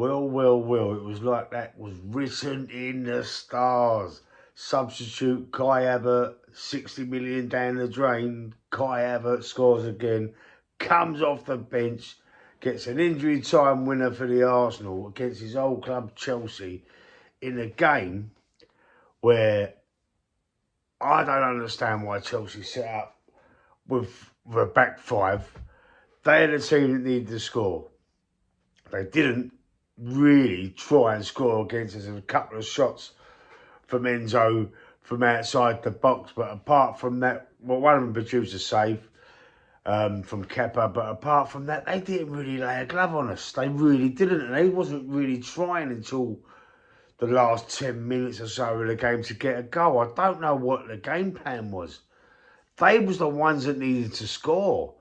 Well, it was like that was written in the stars. Substitute Kai Havertz, 60 million down the drain. Kai Havertz scores again, comes off the bench, gets an injury time winner for the Arsenal against his old club Chelsea in a game where I don't understand why Chelsea set up with a back five. They had a team that needed to score. They didn't really try and score against us. A couple of shots from Enzo from outside the box, but apart from that, well, one of them produced a save from Kepa, but apart from that, they didn't really lay a glove on us. They really didn't, and they wasn't really trying until the last 10 minutes or so of the game to get a goal. I don't know what the game plan was. They was the ones that needed to score.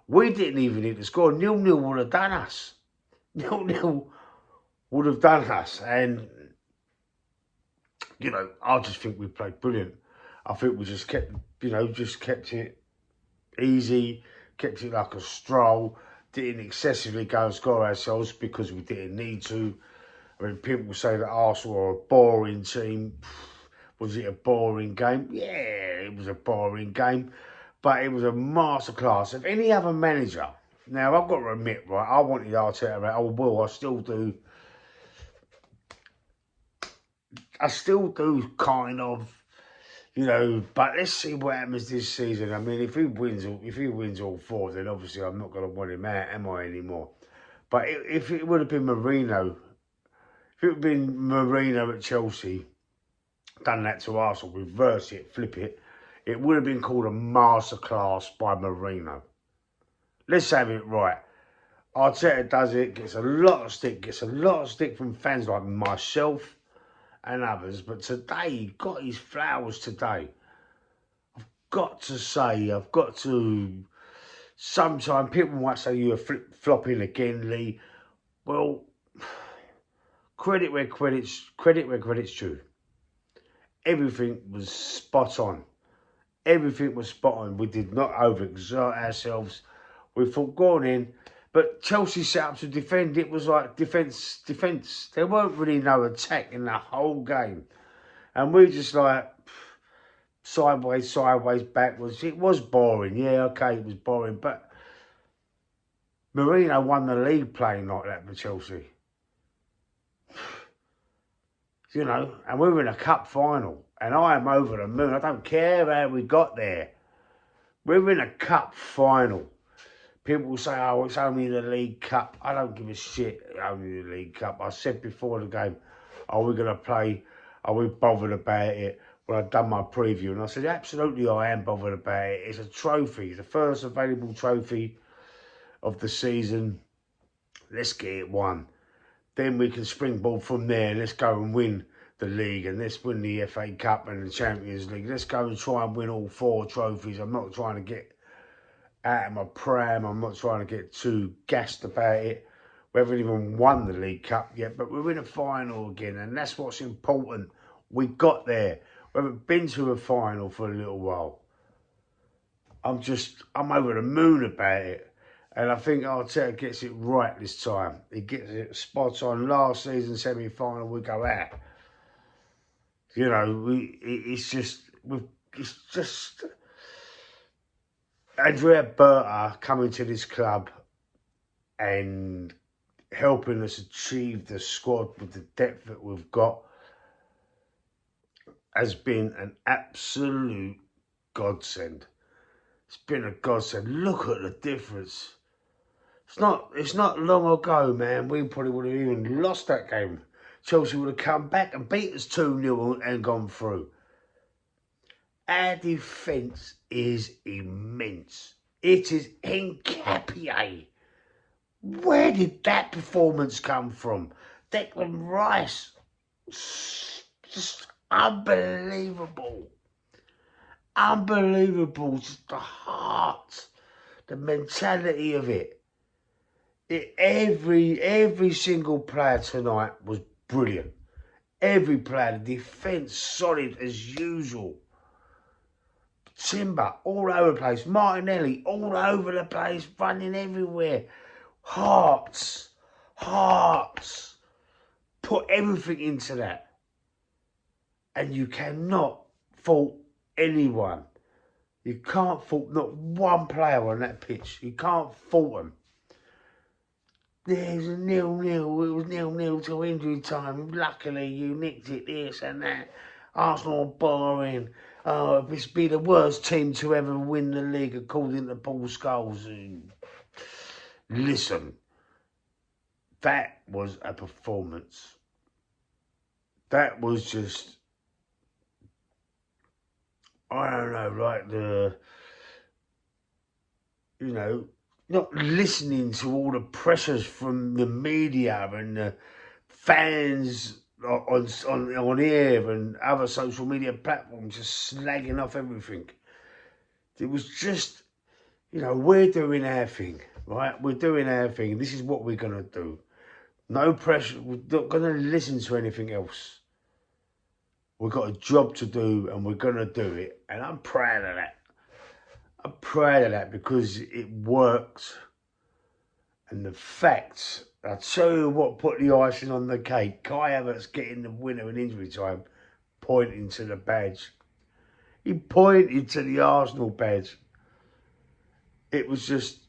We didn't even need to score. 0-0 would have done us. 0-0 would have done us. And, you know, I just think we played brilliant. I think we just kept, kept it easy, kept it like a stroll, didn't excessively go and score ourselves because we didn't need to. I mean, people say that Arsenal are a boring team. Was it a boring game? Yeah, it was a boring game. But it was a masterclass. If any other manager, now I've got to admit, right, I wanted Arteta out. I still do. I still do kind of, but let's see what happens this season. I mean, if he wins all four, then obviously I'm not going to want him out, am I, anymore? But if it would have been Mourinho, if it had been Mourinho at Chelsea, done that to Arsenal, reverse it, flip it, it would have been called a masterclass by Mourinho. Let's have it right. Arteta does it, gets a lot of stick from fans like myself and others. But today, he got his flowers today. I've got to, sometimes people might say you're flip-flopping again, Lee. Well, credit where credit's due. Everything was spot on. Everything was spot on. We did not overexert ourselves. We thought going in, but Chelsea set up to defend. It was like defence. There weren't really no attack in the whole game. And we just like sideways, backwards. It was boring. Yeah, okay, it was boring. But Mourinho won the league playing like that for Chelsea. And we were in a cup final. And I am over the moon. I don't care how we got there. We're in a cup final. People will say, oh, it's only the League Cup. I don't give a shit, only the League Cup. I said before the game, are we going to play? Are we bothered about it? Well, I'd done my preview, and I said, absolutely, I am bothered about it. It's a trophy. It's the first available trophy of the season. Let's get it won. Then we can springboard from there. Let's go and win the league, and let's win the FA Cup and the Champions League. Let's go and try and win all 4 trophies. I'm not trying to get out of my pram. I'm not trying to get too gassed about it. We haven't even won the League Cup yet, but we're in a final again, and that's what's important. We got there. We haven't been to a final for a little while. I'm over the moon about it. And I think Arteta gets it right this time. He gets it spot on. Last season semi-final, we go out. It's just Andrea Berta coming to this club and helping us achieve the squad with the depth that we've got has been an absolute godsend. It's been a godsend. Look at the difference. It's not long ago, man. We probably would have even lost that game. Chelsea would have come back and beat us 2-0 and gone through. Our defence is immense. It is incapable. Where did that performance come from? Declan Rice. Just unbelievable. Unbelievable. Just the heart, the mentality of it. Every single player tonight was brilliant. Every player, the defence solid as usual. Timber all over the place. Martinelli all over the place, running everywhere. Hearts. put everything into that. And you cannot fault anyone. You can't fault not one player on that pitch. You can't fault them. There's a 0-0. It was 0-0 till injury time. Luckily, you nicked it, this and that. Arsenal boring. Oh, it's be the worst team to ever win the league according to Paul Scholes. Listen, that was a performance. That was just, I don't know, like not listening to all the pressures from the media and the fans on air and other social media platforms just slagging off everything. It was just, we're doing our thing, right? We're doing our thing. This is what we're going to do. No pressure. We're not going to listen to anything else. We've got a job to do and we're going to do it. And I'm proud of that. I'm proud of that because it worked. And the facts, I'll tell you what put the icing on the cake. Kai Havertz getting the winner in injury time, pointing to the badge. He pointed to the Arsenal badge. It was just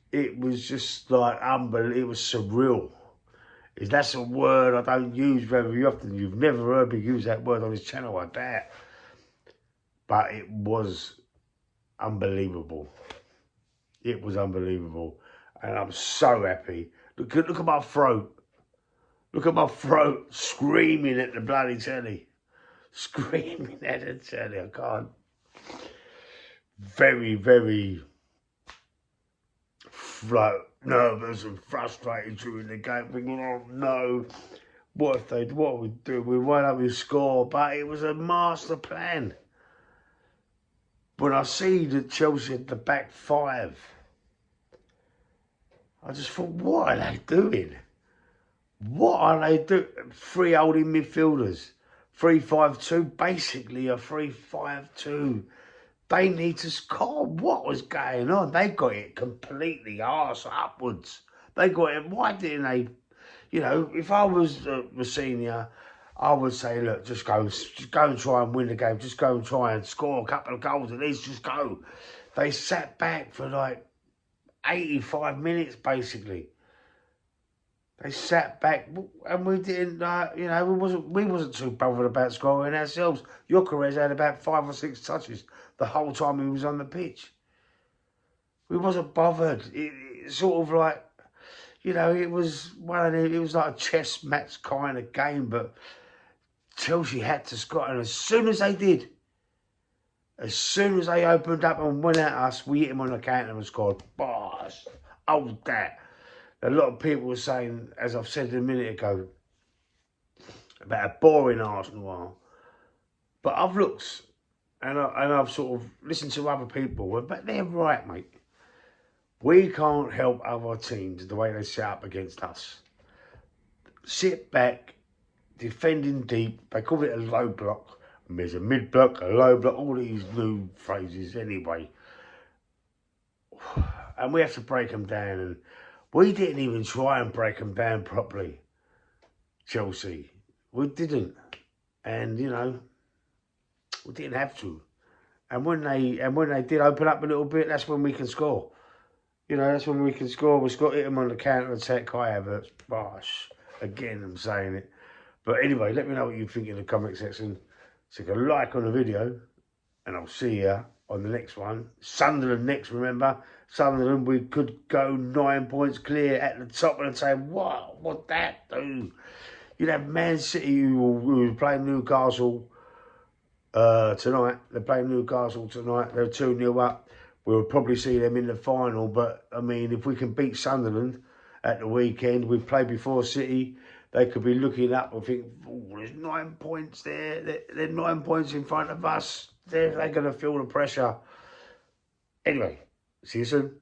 like unbelievable. It was surreal. That's a word I don't use very often. You've never heard me use that word on this channel, I doubt. But it was unbelievable. It was unbelievable. And I'm so happy. Look at my throat. Look at my throat screaming at the bloody telly. Screaming at the telly. I can't. Very, very nervous and frustrated during the game. Thinking, oh no, what we do? We won't have his score. But it was a master plan. When I see that Chelsea had the back five, I just thought, what are they doing? What are they doing? 3 holding midfielders. 3-5-2, basically a 3-5-2. They need to score. What was going on? They got it completely arse upwards. They got it. Why didn't they? If I was Messina, I would say, look, just go and try and win the game. Just go and try and score a couple of goals at least. Just go. They sat back for like 85 minutes, basically. They sat back, and we didn't, we wasn't too bothered about scoring ourselves. Gyökeres had about 5 or 6 touches the whole time he was on the pitch. We wasn't bothered. It sort of like, it was it was like a chess match kind of game, but Chelsea had to score, and as soon as they did, as soon as they opened up and went at us, we hit them on the counter and scored. Bosh! Oh, that. A lot of people were saying, as I've said a minute ago, about how boring Arsenal are. But I've looked and I've sort of listened to other people, but they're right, mate. We can't help other teams the way they set up against us. Sit back, defending deep. They call it a low block. There's a mid block, a low block, all these new phrases anyway. And we have to break them down. And we didn't even try and break them down properly, Chelsea. We didn't. And, we didn't have to. And when they did open up a little bit, that's when we can score. That's when we can score. We've got to hit them on the counter-attack. Kai Havertz. Bosh. Again, I'm saying it. But anyway, let me know what you think in the comment section. Stick a like on the video, and I'll see you on the next one. Sunderland next, remember. Sunderland, we could go 9 points clear at the top of the table. What that do? You'd have Man City who are playing Newcastle tonight. They're playing Newcastle tonight. They're 2-0 up. We'll probably see them in the final. But, I mean, if we can beat Sunderland at the weekend, we've played before City, they could be looking up and think, oh, there's 9 points there. They're 9 points in front of us. They're going to feel the pressure. Anyway, see you soon.